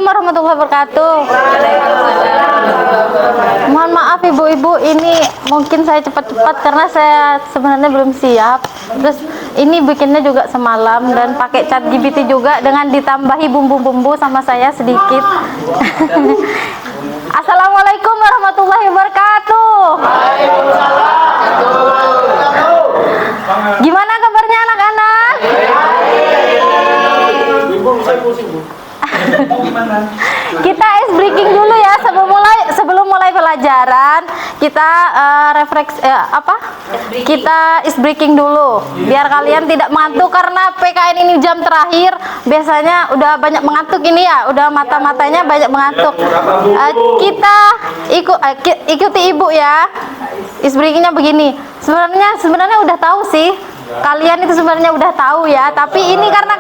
warahmatullahi wabarakatuh. Mohon maaf ibu-ibu, ini mungkin saya cepat-cepat karena saya sebenarnya belum siap. Terus ini bikinnya juga semalam dan pakai ChatGPT juga dengan ditambahi bumbu-bumbu sama saya sedikit. Assalamualaikum warahmatullahi wabarakatuh. Gimana kabarnya anak-anak? Kita ice breaking dulu ya sebelum mulai pelajaran. Kita kita ice breaking dulu biar kalian tidak mengantuk karena PKN ini jam terakhir. Biasanya udah banyak mengantuk ini ya, udah mata-matanya banyak mengantuk. Kita ikuti ibu ya. Ice breakingnya begini. Sebenarnya udah tahu sih. Kalian itu sebenarnya udah tahu ya, tapi ini karena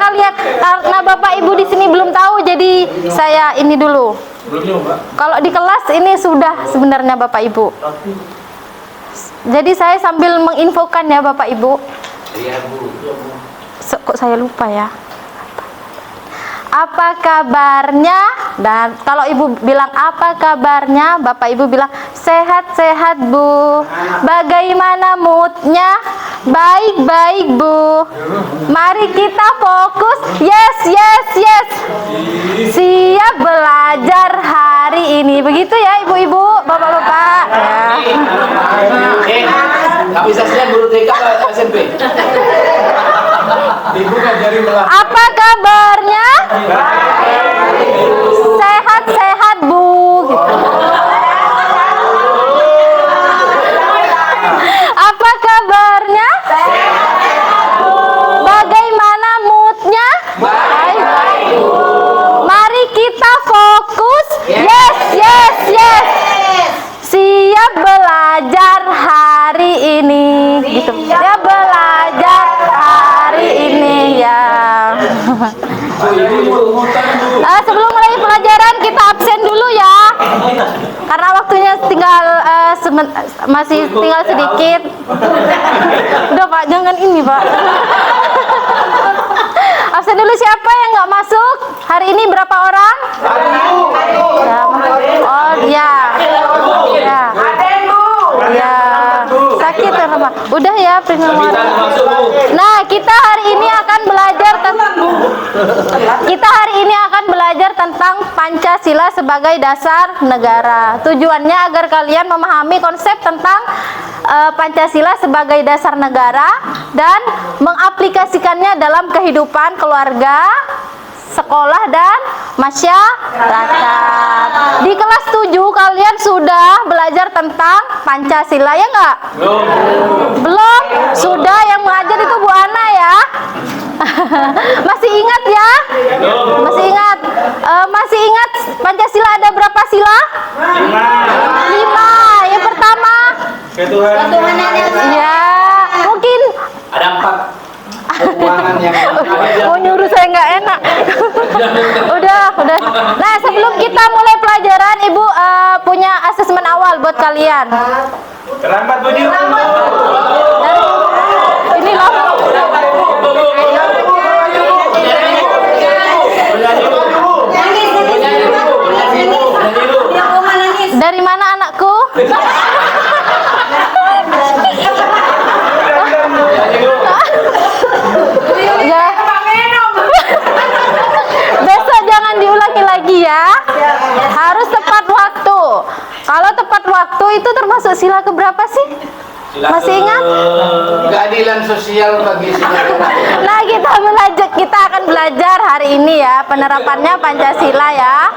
Bapak Ibu di sini belum tahu, jadi saya ini dulu. Kalau di kelas ini sudah sebenarnya Bapak Ibu. Jadi saya sambil menginfokan ya Bapak Ibu. Kok saya lupa ya? Apa kabarnya? Dan kalau ibu bilang apa kabarnya, Bapak Ibu bilang sehat-sehat Bu. Bagaimana moodnya? Baik-baik Bu. Mari kita fokus. Yes. Siap belajar hari ini. Begitu ya ibu-ibu, bapak-bapak ya. Tapi saya guru TK SMP. Apa kabarnya? Sehat-sehat Bu. Apa kabarnya? Bagaimana moodnya? Baik. Mari kita fokus. Yes. Siap belajar hari ini. Gitu. Siap belajar hari ini ya. Sebelum mulai pelajaran kita absen dulu ya. Karena waktunya tinggal masih tinggal sedikit. Udah Pak, jangan ini Pak. Absen dulu, siapa yang nggak masuk? Hari ini berapa orang? Oh ya. Ya. Sakit kan Pak? Udah ya, Nah, kita hari ini akan belajar tentang Pancasila sebagai dasar negara. Tujuannya agar kalian memahami konsep tentang Pancasila sebagai dasar negara dan mengaplikasikannya dalam kehidupan keluarga, sekolah dan masyarakat. Di kelas 7 kalian sudah belajar tentang Pancasila ya enggak? Belum? Sudah, yang mengajar itu Bu Ana ya. Masih ingat ya? Masih ingat Pancasila ada berapa sila? 5. Yang pertama ketuhanan yang ya, mungkin ada 4. Mau nyuruh saya nggak enak. Udah. Nah, sebelum kita mulai pelajaran, Ibu punya asesmen awal buat kalian. Terlambat Bu. Ini loh. Dari mana anakku? Ya. Besok jangan diulangi lagi ya. Harus tepat waktu. Kalau tepat waktu itu termasuk sila keberapa sih? Masih ingat? Keadilan sosial bagi semua. Nah, kita akan belajar hari ini ya penerapannya Pancasila ya.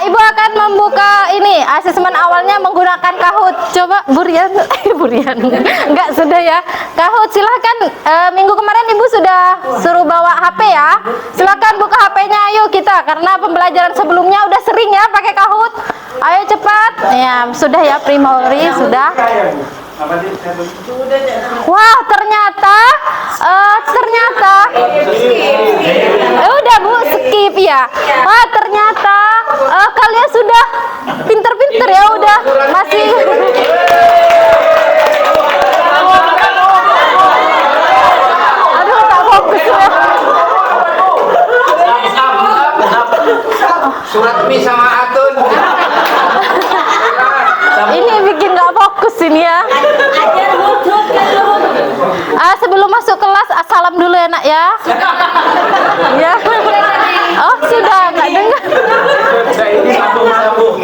Ibu akan membuka ini asesmen awalnya menggunakan Kahoot. Coba Burian. Enggak, sudah ya. Kahoot, silahkan. Minggu kemarin Ibu sudah suruh bawa HP ya. Silakan buka HP-nya, ayo kita, karena pembelajaran sebelumnya udah sering ya pakai Kahoot. Ayo cepat. Ya, sudah ya, Primori sudah. Wah, ternyata udah Bu, skip ya. Wah, ternyata kalian sudah pinter-pinter ya, udah masih aduh, tak fokus ya. Suratmi sama Atun. Ini bikin nggak fokus ini ya. Sebelum masuk kelas, salam dulu ya nak ya. Ya. Oh sudah nggak dengar. Ini sambung.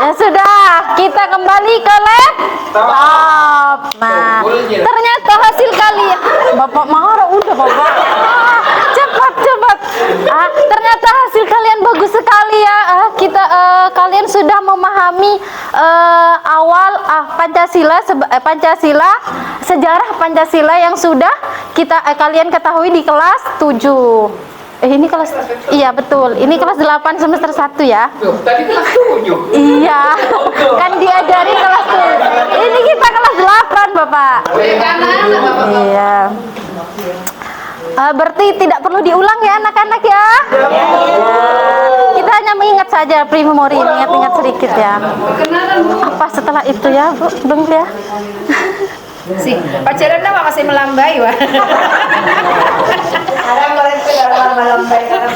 Ya sudah, kita kembali ke laptop. Nah, ternyata hasil kalian, Bapak marah udah Bapak. Cepat. Ternyata hasil kalian bagus sekali ya. Kalian sudah memahami awal Pancasila, sejarah Pancasila yang sudah kalian ketahui di kelas 7. Ini kelas, iya betul. Ini kelas 8 semester 1 ya. Tuh, tadi kelas 7. Iya, kan diajari kelas 7. Ini kita kelas 8 Bapak. Iya. Berarti tidak perlu diulang ya anak-anak ya. Kita hanya mengingat saja pre-memori, ingat-ingat sedikit ya. Apa setelah itu ya Bu, Bang ya? Si pacaran nama masih melambai wah.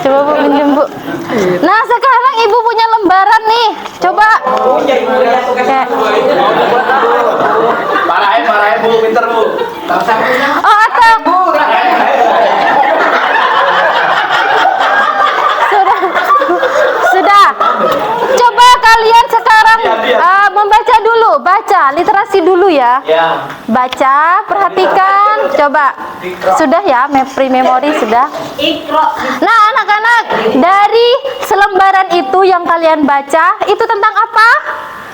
Coba Bu minjem Bu. Nah sekarang Ibu punya lembaran nih. Coba. Kayak. Marahin Bu, pinter Bu. Oh atau sudah. Coba kalian sekarang membaca dulu, baca literasi dulu ya. Ya. Baca, perhatikan, coba. Sudah ya, pre-memori sudah. Nah, anak-anak, dari selembaran itu yang kalian baca, itu tentang apa?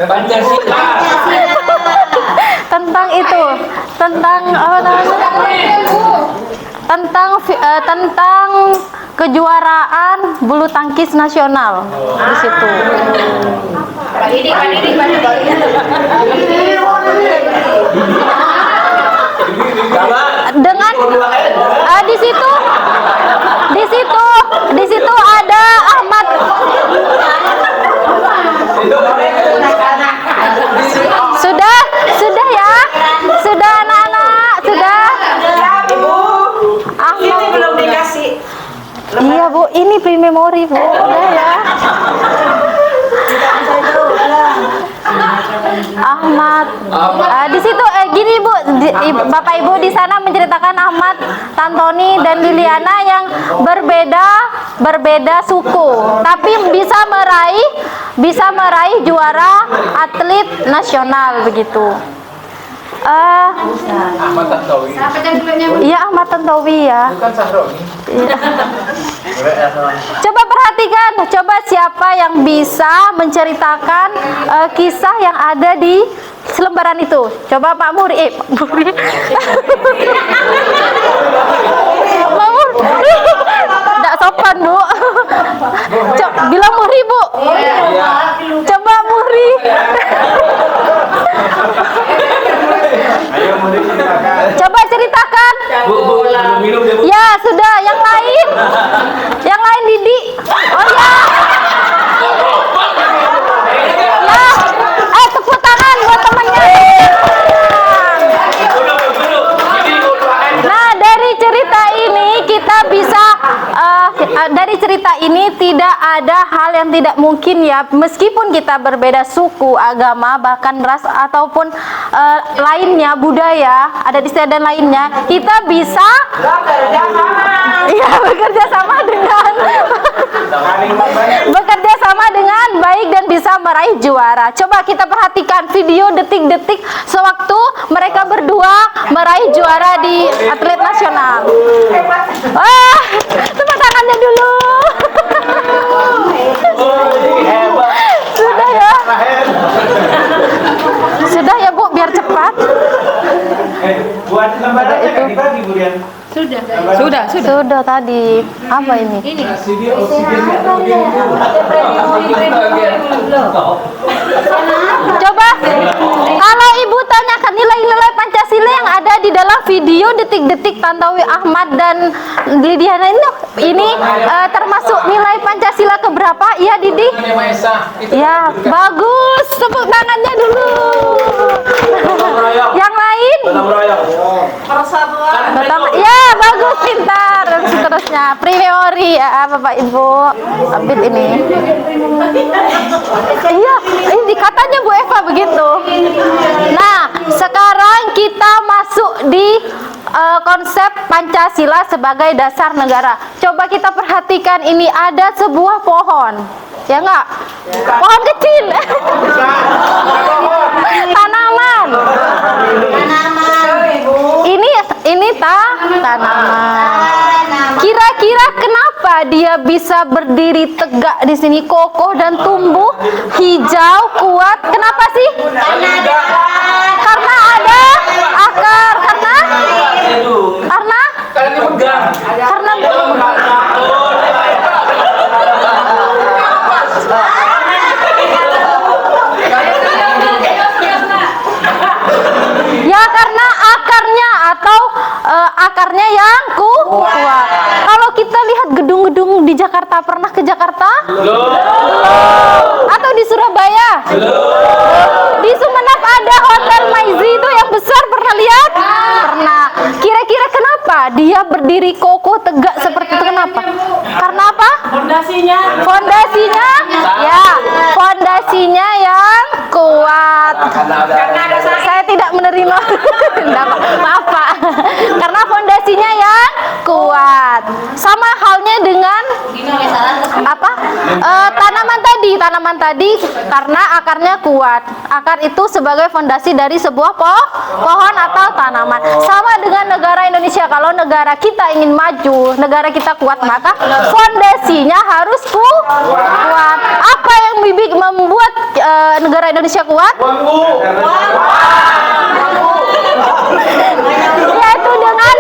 Pancasila. Tentang itu, tentang apa namanya? Tentang kejuaraan bulu tangkis nasional di situ. Dengan di situ ada Ahmad. Sudah ya, sudah anak-anak, sudah. Ahmad Belum dikasih. Iya Bu, ini pre-memori Bu. Udah ya. Ahmad. Di situ gini Bu, Bapak Ibu di sana menceritakan Ahmad, Tantoni dan Liliana yang berbeda suku, tapi bisa meraih juara atlet nasional begitu. Ahmad Tantowi. Iya Ahmad Tantowi ya. Bukan Sahroni. Iya. Coba perhatikan, coba siapa yang bisa menceritakan kisah yang ada di selembaran itu. Coba Pak Muri. Pak Muri. Tidak sopan Bu. Bilang Muri Bu. Coba Muri. Coba ceritakan. Bu, minum deh Bu. Ya sudah, yang lain Didi. Oh ya. Ya, tepuk tangan buat temannya. Nah dari cerita ini kita bisa dari cerita ini tidak ada hal yang tidak mungkin ya, meskipun kita berbeda suku, agama, bahkan ras ataupun lainnya, budaya, ada di dan lainnya, kita bisa bekerja sama dengan baik dan bisa meraih juara. Coba kita perhatikan video detik-detik sewaktu mereka berdua meraih juara di atlet nasional. Wah, tepuk tangannya dulu. Sudah ya. Sudah ya Bu, biar cepat. Buat lembarannya kan dibagi Bu Rian. Sudah tadi. Apa ini? Coba kalau Ibu tanyakan nilai-nilai Pancasila yang ada di dalam video detik-detik Tantowi Ahmad dan Lidiana ini termasuk nilai Pancasila keberapa? Iya Didi? Ya, bagus. Tepuk tangannya dulu. Yang lain? Ya, bagus, pintar. rumusnya. Pre-memori ya Bapak Ibu. Abid ini. Iya, ini katanya Bu Eva begitu. Nah, sekarang kita masuk di konsep Pancasila sebagai dasar negara. Coba kita perhatikan, ini ada sebuah pohon. Ya enggak? Pohon kecil. Tanaman. Ini tanaman. Kira-kira kenapa dia bisa berdiri tegak di sini, kokoh dan tumbuh hijau kuat? Kenapa sih? Karena ada akar. Karena ya, karena akarnya atau akarnya yang kuat. Kalau kita lihat gedung-gedung di Jakarta, pernah ke Jakarta? Belum. Atau di Surabaya? Belum. Di Sumeneb ada Hotel Maizi itu yang besar, pernah lihat? Pernah. Kira-kira kenapa dia berdiri kokoh tegak seperti itu? Kenapa? Karena apa? Fondasinya ya, fondasinya yang kuat. Saya tidak menerima. Maaf Pak. Karena fondasinya yang kuat. Sama halnya dengan apa? Tanaman tadi karena akarnya kuat. Akar itu sebagai fondasi dari sebuah pohon atau tanaman. Sama dengan negara Indonesia. Kalau negara kita ingin maju, negara kita kuat, maka fondasinya harus kuat. Apa yang membuat negara Indonesia kuat? Yaitu dengan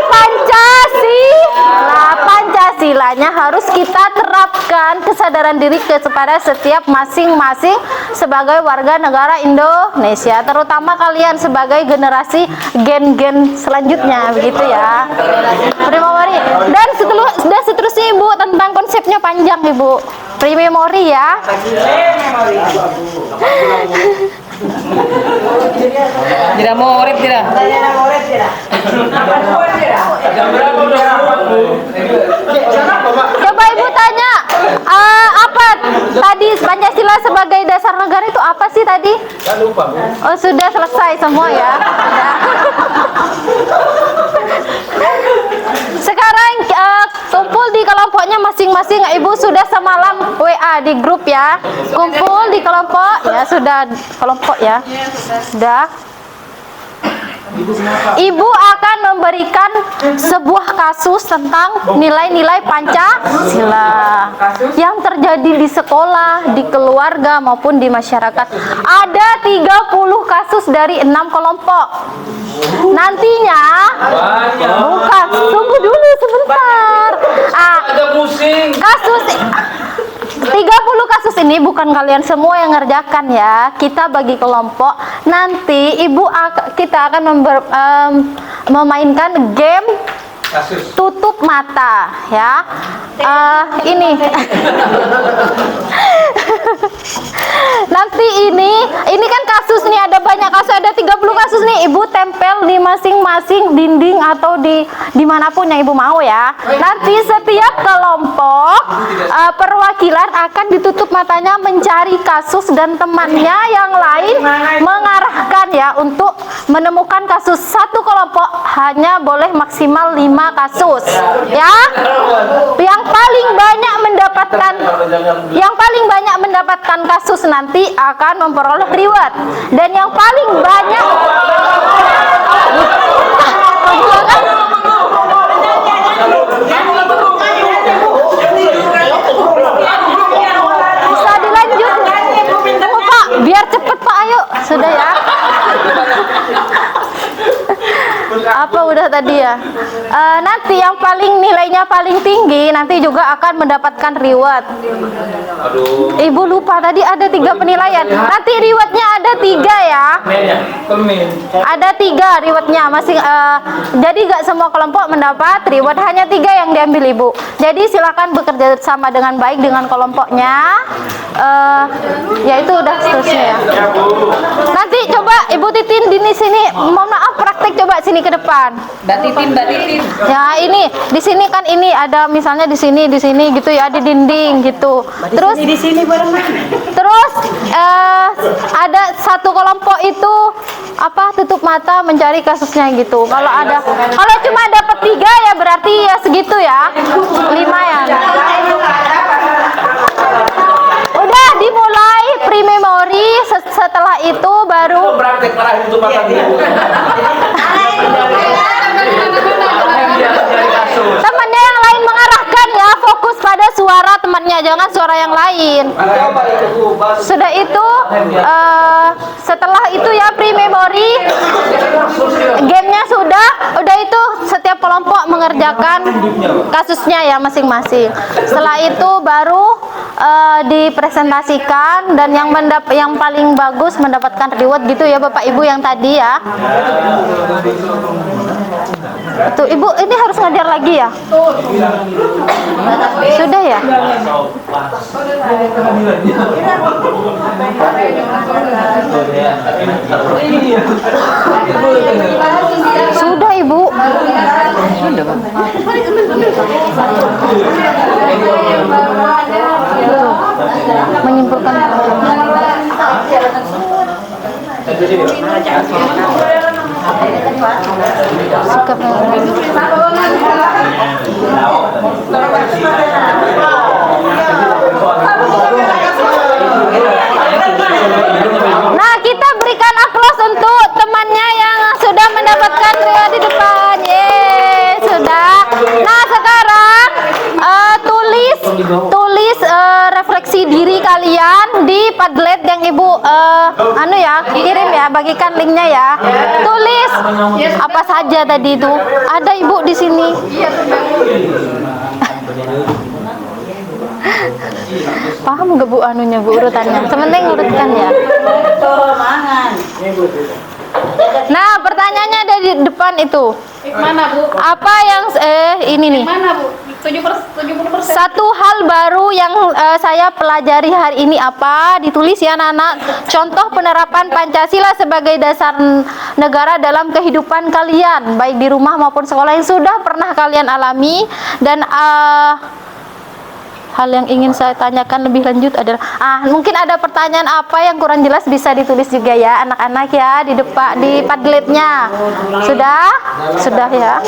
Pancasilanya harus kita terapkan kesadaran diri kepada setiap masing-masing sebagai warga negara Indonesia, terutama kalian sebagai generasi gen-gen selanjutnya, begitu ya. Pre-memori dan seterusnya Ibu, tentang konsepnya panjang Ibu. Pre-memori ya. Tidak mau urip tidak? Coba Ibu tanya, apa tadi Pancasila sebagai dasar negara itu apa sih tadi? Oh, sudah selesai semua ya. Sekarang kumpul di kelompoknya masing-masing. Ibu sudah semalam WA di grup ya. Kumpul di kelompok ya, sudah kelompok ya. Sudah. Ibu akan memberikan sebuah kasus tentang nilai-nilai Pancasila yang terjadi di sekolah, di keluarga maupun di masyarakat. Ada 30 kasus dari 6 kelompok. Nantinya bukan, tunggu dulu sebentar. Kasus 30 kasus ini bukan kalian semua yang ngerjakan ya. Kita bagi kelompok. Nanti kita akan memainkan game tutup mata ya. Ini nanti ini kan kasus nih, ada banyak kasus, ada 30 kasus nih. Ibu tempel di masing-masing dinding atau di dimanapun yang Ibu mau ya. Nanti setiap kelompok perwakilan akan ditutup matanya mencari kasus dan temannya yang lain mengarahkan ya untuk menemukan kasus. Satu kelompok hanya boleh maksimal 5 kasus ya. Yang paling banyak mendapatkan kasus nanti akan memperoleh reward, dan yang paling banyak bisa dilanjut. Pak, biar cepet Pak, ayo. Sudah ya. Apa udah tadi ya? Nanti yang nilainya paling tinggi nanti juga akan mendapatkan reward. Ibu lupa tadi ada 3 penilaian. Nanti rewardnya ada 3 ya. Ada 3 rewardnya masing. Jadi gak semua kelompok mendapat reward, hanya 3 yang diambil Ibu. Jadi silakan bekerja sama dengan baik dengan kelompoknya. Ya itu udah seterusnya ya. Nanti coba Ibu Titin di sini, mohon maaf praktek coba sini ke depan. depan. Mbak Titin. Ya ini di sini kan ini ada misalnya di sini gitu ya di dinding gitu. Terus di sini bareng mana? terus ada satu kelompok itu apa tutup mata mencari kasusnya gitu. Kalau cuma dapat 3 ya berarti ya segitu ya 5 ya. Udah dimulai pre-memory, setelah itu baru Praktek terakhir itu makan ibu. temannya yang lain mengarahkan ya, fokus pada suara temannya, jangan suara yang lain. Sudah itu setelah itu ya pre-memory, gamenya udah itu setiap kelompok mengerjakan kasusnya ya masing-masing. Setelah itu baru dipresentasikan dan yang paling bagus mendapatkan reward gitu ya Bapak Ibu yang tadi ya. Itu Ibu ini harus ngajar lagi ya? Sudah ya? Sudah Ibu. Menyimpulkan sikap Nah, kita berikan aplaus untuk temannya yang sudah mendapatkan reward di depan. Yeay, sudah. Nah, sekarang tulis refleksi diri kalian di Padlet yang Ibu kirim ya, bagikan linknya ya. Tulis apa saja tadi itu. Ada Ibu di sini. Paham gak Bu Bu urutannya? Sementing urutkan ya. Nah, pertanyaannya ada di depan itu. Mana Bu? Apa yang ini nih? Mana Bu? 70%. Satu hal baru yang saya pelajari hari ini apa? Ditulis ya anak-anak. Contoh penerapan Pancasila sebagai dasar negara dalam kehidupan kalian, baik di rumah maupun sekolah, yang sudah pernah kalian alami. Dan hal yang ingin saya tanyakan lebih lanjut adalah mungkin ada pertanyaan apa yang kurang jelas, bisa ditulis juga ya anak-anak ya di depan di Padletnya. Sudah ya.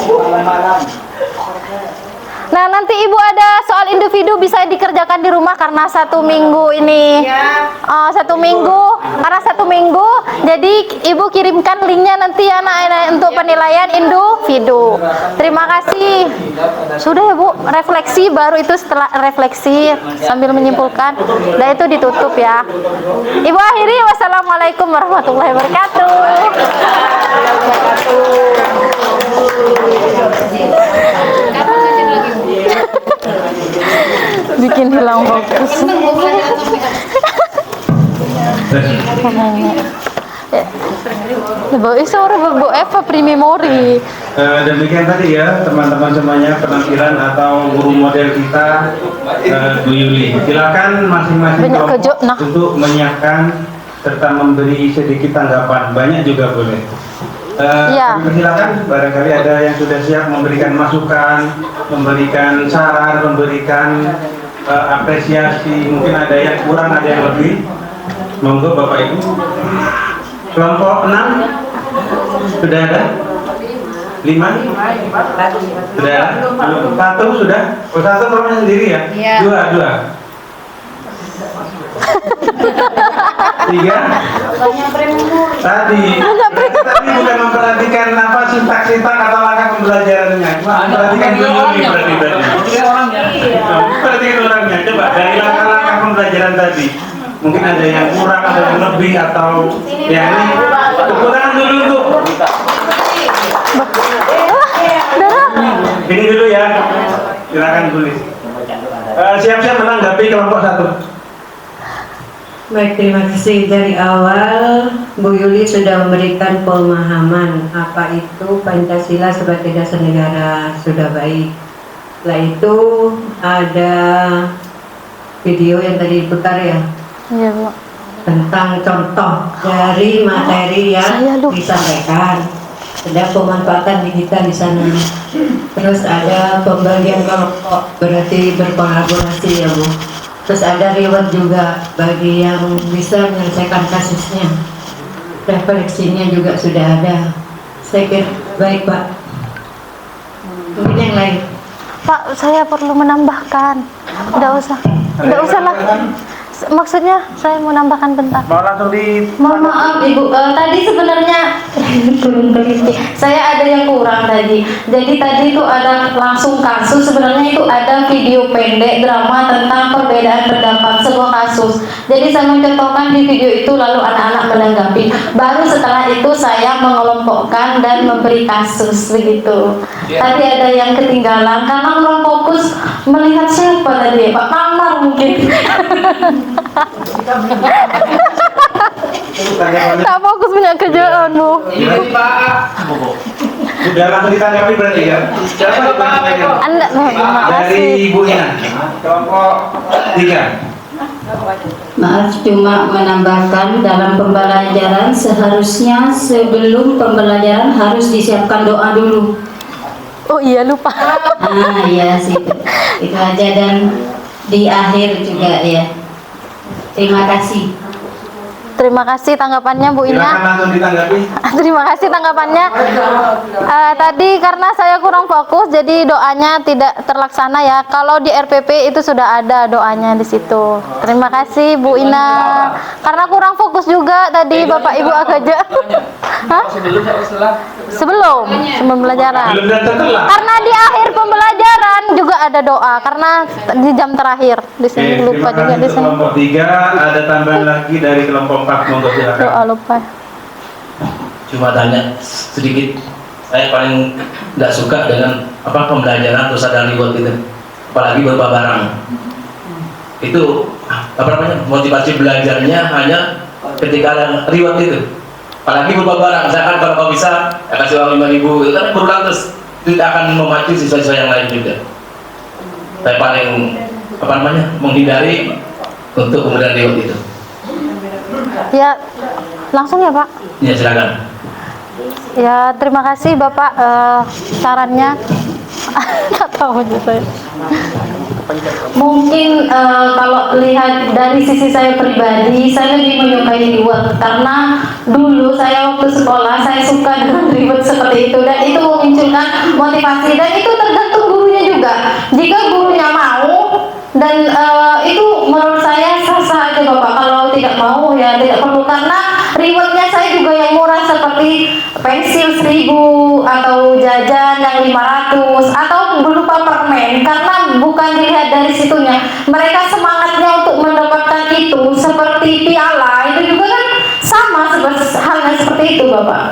Nah, nanti Ibu ada soal individu bisa dikerjakan di rumah karena 1 minggu ini. 1 minggu. Jadi Ibu kirimkan linknya nanti ya anak-anak untuk penilaian individu. Terima kasih. Sudah ya Bu, refleksi baru itu setelah refleksi sambil menyimpulkan. Dan itu ditutup ya. Ibu akhiri, wassalamualaikum warahmatullahi wabarakatuh. Bikin hilang fokus. Bu Eva pre-memory. Demikian tadi ya teman-teman semuanya penampilan atau guru model kita Bu Yuli. Silakan masing-masing kelompok untuk menyiapkan serta memberi sedikit tanggapan. Banyak juga boleh. Silakan, barangkali ada yang sudah siap memberikan masukan, memberikan saran, memberikan apresiasi. Mungkin ada yang kurang, ada yang lebih. Monggo Bapak Ibu. Kelompok 6 sudah ada? 5? Sudah? 1 sudah? 1 kelompoknya sendiri ya? 2. 3 tadi bukan memperhatikan apa sintak-sintak atau langkah pembelajarannya, cuma memperhatikan bunyi berarti perhatikan orangnya. Coba dari langkah-langkah pembelajaran tadi mungkin ada yang kurang, ada yang lebih, atau ya ini kekurangan dulu tuh. Ini dulu ya, silakan tulis. Siap-siap menanggapi kelompok 1. Baik, terima kasih. Dari awal Bu Yuli sudah memberikan pemahaman apa itu Pancasila sebagai dasar negara, sudah baik. Setelah itu ada video yang tadi diputar ya, Bu. tentang contoh dari materi yang disampaikan. ada pemanfaatan digital di sana. Terus ada pembagian kelompok, berarti berkolaborasi ya Bu. Terus ada reward juga bagi yang bisa menyelesaikan kasusnya. Refleksinya juga sudah ada. Saya kira baik Pak. Mungkin yang lain. Pak, saya perlu menambahkan. Tidak usah lah. Maksudnya saya mau nambahkan bentar. Mau langsung di Mohon maaf Ibu, tadi sebenarnya saya ada yang kurang tadi. Jadi tadi itu ada langsung kasus, sebenarnya itu ada video pendek drama tentang perbedaan pendapat sebuah kasus. Jadi saya mencontohkan di video itu lalu anak-anak menanggapi. Baru setelah itu saya mengelompokkan dan memberi kasus begitu. Tadi ada yang ketinggalan karena kurang fokus melihat siapa tadi Pak Kamar mungkin. Tak fokus punya kerjaan Bu. Ini Pak. Sudah langsung ditanggapi berarti ya? Siapa Pak? Anda, terima Dari kasih. Ibu Ina, kelompok 3. Maaf, cuma menambahkan dalam pembelajaran seharusnya sebelum pembelajaran harus disiapkan doa dulu. Oh iya lupa. Ah iya sih, itu aja, dan di akhir juga ya. Terima kasih. Terima kasih tanggapannya Bu Silakan Ina. langsung ditanggapi. Terima kasih tanggapannya. Tadi karena saya kurang fokus, jadi doanya tidak terlaksana ya. Kalau di RPP itu sudah ada doanya di situ. Terima kasih Bu Ina. Karena kurang fokus juga tadi Bapak Ibu Akaja. Hah? Sebelum pembelajaran. Belum dan setelah. Karena di akhir pembelajaran juga ada doa. Karena di jam terakhir di Oke, sini lupa terima juga kasih di untuk sini. kelompok 3. Ada tambahan lagi dari kelompok 4. Monggo silakan. Doa lupa. Cuma tanya sedikit, saya paling nggak suka dengan pembelajaran terus ada reward itu, apalagi berupa barang. Itu motivasi belajarnya hanya ketika ada reward itu, apalagi berupa barang. Misalkan kalau kau bisa ya kasih uang 5.000, itu kan berulang terus, tidak akan memacu siswa-siswa yang lain juga. Saya paling menghindari untuk kemudian reward itu. Ya, langsung ya Pak. Ya silakan. Ya, terima kasih Bapak sarannya. Nggak tahu aja saya. Mungkin kalau lihat dari sisi saya pribadi, saya lebih menyukai reward karena dulu saya waktu sekolah saya suka dengan reward seperti itu, dan itu memunculkan motivasi, dan itu tergantung gurunya juga. Jika gurunya mau dan itu menurut saya sah-sah aja Bapak. Kalau tidak mau ya tidak perlu, karena rewardnya saya juga yang murah seperti pensil 1.000 atau jajan yang 500 atau berupa permen, karena bukan dilihat dari situnya. Mereka semangatnya untuk mendapatkan itu seperti piala, itu juga kan sama halnya seperti itu Bapak.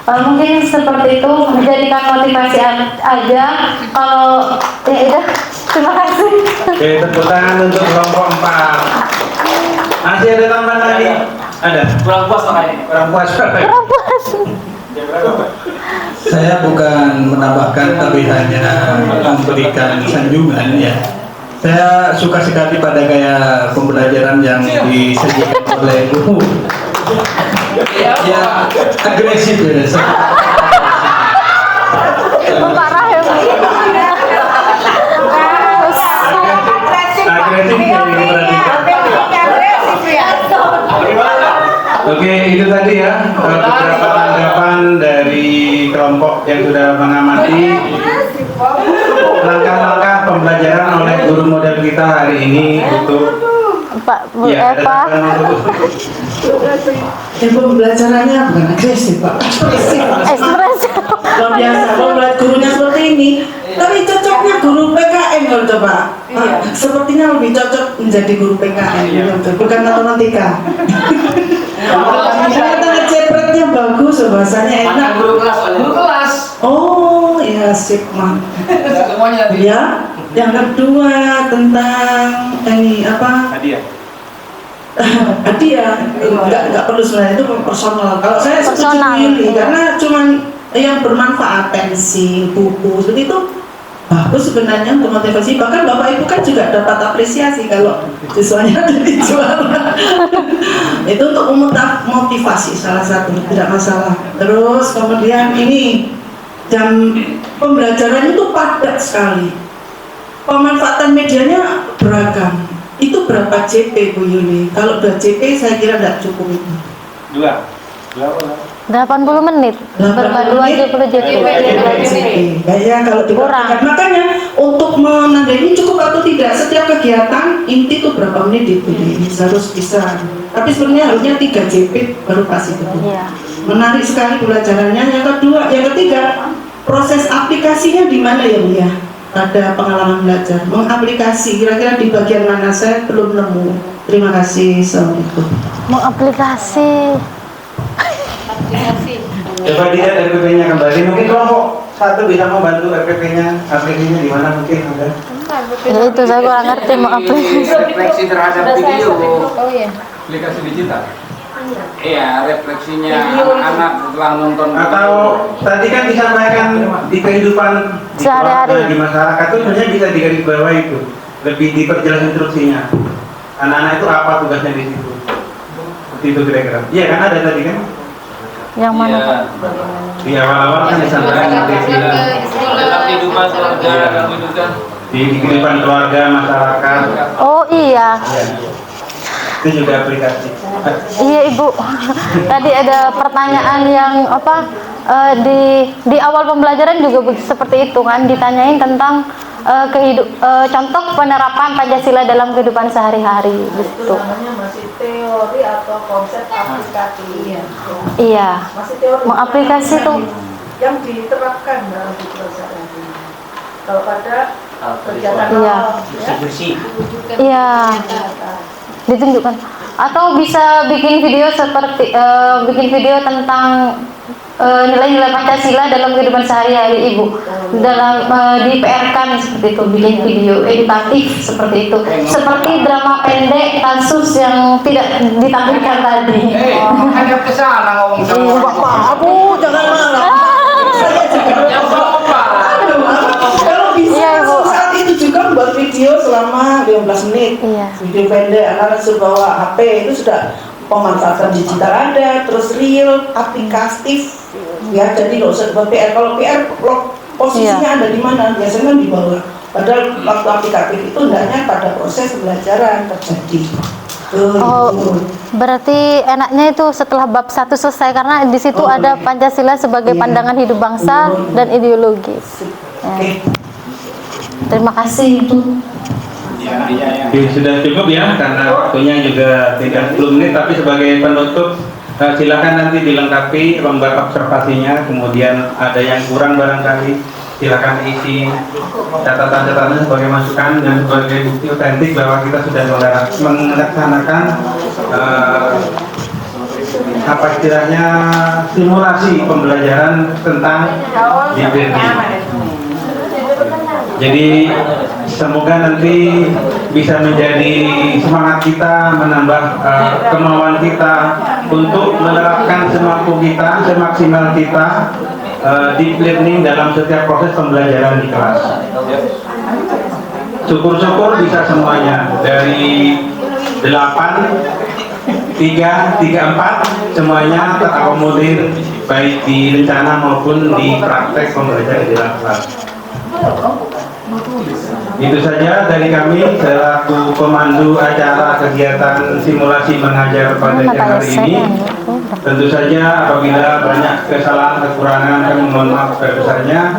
Mungkin seperti itu, menjadikan motivasi aja. Kalau ya udah, terima kasih. Oke, tepuk tangan untuk kelompok 4. Masih ada tambahan lagi? Ada? Kurang puas makanya. Kurang puas. Kurang puas. Saya bukan menambahkan tapi hanya memberikan sanjungan ya. Saya suka sekali pada gaya pembelajaran yang disajikan oleh guru. Ya agresif ya. Parah ya. Agresif yang diperhatikan. Oke, itu tadi ya beberapa tanggapan dari kelompok yang sudah mengamati langkah-langkah pembelajaran oleh guru model kita hari ini untuk Pak Bu ya, ada Eva. tambahan untuk Ya pembelajarannya bukan agresif Pak, ekspresif. Ekspres. Luar biasa, kalau melihat gurunya seperti ini. Tapi cocoknya guru PKN kalau coba. Sepertinya lebih cocok menjadi guru PKN, bukan matematika. Karena cepretnya bagus, bahasanya enak. Guru kelas. Oh ya sip man. Semuanya nanti. Ya, yang kedua tentang ini apa? Hadiah nggak perlu sebenarnya, itu personal. Kalau saya Personal, setuju ini iya. karena cuman yang bermanfaat, pensil, buku seperti itu bagus sebenarnya untuk motivasi. Bahkan Bapak Ibu kan juga dapat apresiasi kalau siswanya jadi juara. Itu untuk memotivasi salah satu, tidak masalah. Terus kemudian ini jam pembelajaran itu padat sekali. Pemanfaatan medianya beragam. Itu berapa JP Bu Yuli? Kalau 2 JP saya kira tidak cukup itu. 80 menit. Berbanding 20 JP. Kayaknya kalau dikurangkan. Makanya untuk menandai cukup atau tidak setiap kegiatan inti itu berapa menit itu harus bisa. Tapi sebenarnya harusnya 3 JP baru pas itu. Iya. Menarik sekali pelajarannya. Yang kedua, yang ketiga, proses aplikasinya di mana ya Bu ya? Ada pengalaman belajar, mengaplikasi kira-kira di bagian mana saya belum nemu. Terima kasih. Assalamualaikum. Mengaplikasi. Coba dilihat RPP-nya kembali. Mungkin kelompok satu bisa membantu RPP-nya. Aplikasinya di mana mungkin ada? Ya itu saya kurang ngerti mengaplikasi. Refleksi terhadap video. Oh iya. Aplikasi digital. Iya, refleksinya anak-anak setelah nonton. Atau tadi kan disampaikan di kehidupan di Sehari-hari. keluarga, di masyarakat itu sebenarnya bisa digaris bawah itu. Lebih diperjelas instruksinya. Anak-anak itu apa tugasnya di situ? Seperti itu kira-kira. Iya kan ada tadi kan? Yang mana Pak? Di awal-awal kan disampaikan Dalam kehidupan keluarga, dalam kehidupan. di kehidupan keluarga, masyarakat. Oh iya. Ya. Itu juga aplikasi. Iya Ibu, tadi ada pertanyaan yang apa di awal pembelajaran juga seperti itu kan, ditanyain tentang contoh penerapan Pancasila dalam kehidupan sehari-hari gitu. Namanya masih teori atau konsep aplikasi. Iya. Masih teori. Mengaplikasi tuh yang diterapkan dalam kehidupan sehari-hari. Kalau pada kegiatan Iya. awal, ya, iya ditunjukkan, atau bisa bikin video seperti bikin video tentang nilai-nilai Pancasila dalam kehidupan sehari-hari Ibu, dalam di PR kan seperti itu, bikin video edukatif seperti itu, seperti drama pendek kasus yang tidak ditampilkan tadi. Ada kesana ngomong sama Bapak, Abu jangan marah. Saya juga. Kalau bisa Iya, Ibu. saat itu juga buat video selama 15 menit. Iya. Video pendek, anak-anak suruh bawa HP itu sudah pemanfaatan digital ada, terus real, aplikatif. Ya, jadi nggak usah buat PR. Kalau PR posisinya ada di mana? Biasanya kan di bawah. Padahal waktu aplikatif itu hendaknya pada proses pembelajaran terjadi. Oh, berarti enaknya itu setelah bab 1 selesai, karena di situ ada Pancasila sebagai pandangan hidup bangsa dan ideologis. Ya. Terima kasih Ibu. Ya, sudah cukup ya, karena waktunya juga tidak 10 menit, tapi sebagai penutup silakan nanti dilengkapi lembar observasinya, kemudian ada yang kurang barangkali silakan isi catatan-catatannya sebagai masukan dan sebagai bukti otentik bahwa kita sudah melaksanakan apa istilahnya simulasi pembelajaran tentang DBD. Jadi semoga nanti bisa menjadi semangat kita, menambah kemauan kita untuk menerapkan semampu kita, semaksimal kita deep learning dalam setiap proses pembelajaran di kelas. Syukur-syukur bisa semuanya, dari 8, 3, 4 semuanya terakomodir baik di rencana maupun di praktek pembelajaran di dalam kelas. Itu saja dari kami selaku pemandu acara kegiatan simulasi mengajar pada hari ini. Tentu saja apabila banyak kesalahan kekurangan kami mohon maaf sebesar-besarnya.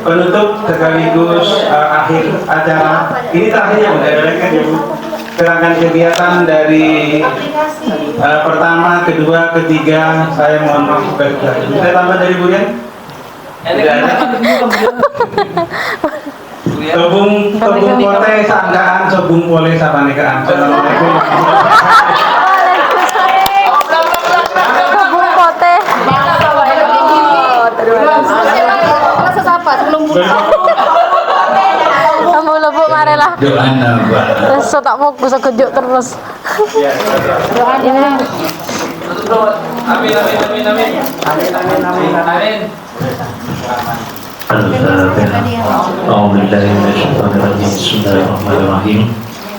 Penutup sekaligus akhir acara ini terakhirnya kan ya Bu. Serangkaian kegiatan dari pertama, kedua, ketiga saya mohon maaf sebesar-besarnya. Bisa tambah dari Bu Rian? Sobung pote sanggaan, sobung pole sapanekaan. Assalamualaikum. Sobung pote. Kamu lebu marilah. Doa nambah. Terus tak fokus kejuk terus. Ini Amin. Al-Fatihah. A'udzubillahi minasyaitonir rajim. Bismillahirrahmanirrahim.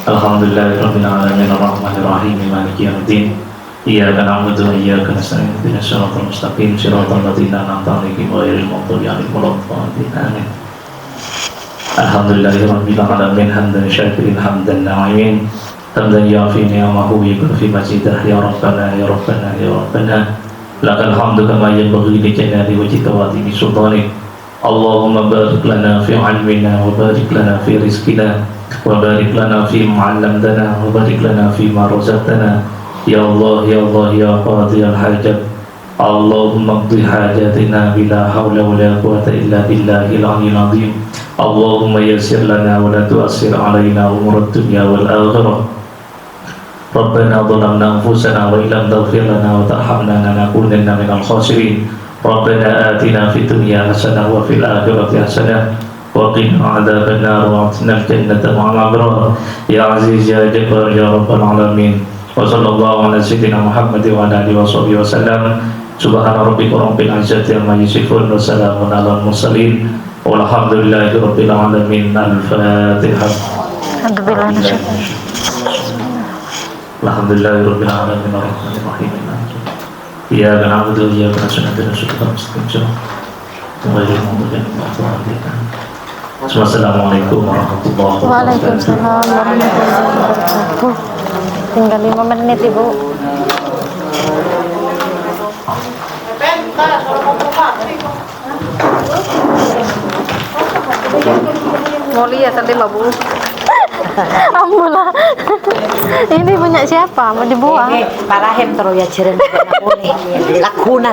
Alhamdulillahirabbil alamin arrahmanirrahim maliki yaumiddin. Iyyaka na'budu wa iyyaka nasta'in ihdinas siratal mustaqim siratal ladzina an'amta 'alaihim ghairil maghdubi 'alaihim waladdallin. Amin. Alhamdulillahirabbil alamin hamdan syakirin hamdan na'imin. Hamdan yafi ni'amahu wa fi majidah ya rabbana ya rabbana ya rabbana. Lakal hamdu kama yanbaghi li jalali wajhika wa 'azimi sultanik. Allahumma barik lana fi 'ilmina wa barik lana fi rizqina wa barik lana fi ma 'allamtana wa barik lana fi ma razaqtana. Ya Allah ya Allah ya qadiyal hajat. Allahumma qdi hajatina bila haula wa la quwwata illa billahil 'aliyyil 'azim. Allahumma yassir lana wa la tu'assir 'alaina umurad dunya wal akhirah. Rabbana dhalamna anfusana wa illam taghfir lana wa tarhamna lanakunanna minal khasirin. Rabbana atina fid dunya hasanah wa fil akhirati hasanah wa qina adzaban nar wa atina al-jannata ma'al abrar. Ya Aziz ya Jabbar ya Rabbal alamin. Wa sallallahu ala sayyidina Muhammad wa ala alihi wa sahbihi wasallam. Subhana rabbika rabbil izzati amma yasifun wa salamun alal mursalin. Walhamdulillahi rabbil alamin. Al-Fatihah. Alhamdulillahi rabbil alamin arrahmanir rahim. Iyyaka na'budu wa iyyaka nasta'in ihdinas siratal mustaqim ghairil maghdubi 'alaihim waladdallin. Wassalamualaikum warahmatullahi wabarakatuh. Waalaikumsalam warahmatullahi wabarakatuh. Tinggal 5 menit Ibu. Mau lihat nanti Mbak Bu. Ambulah. Ini punya siapa? Mau dibuang? Parahem terus ya jeren lakuna.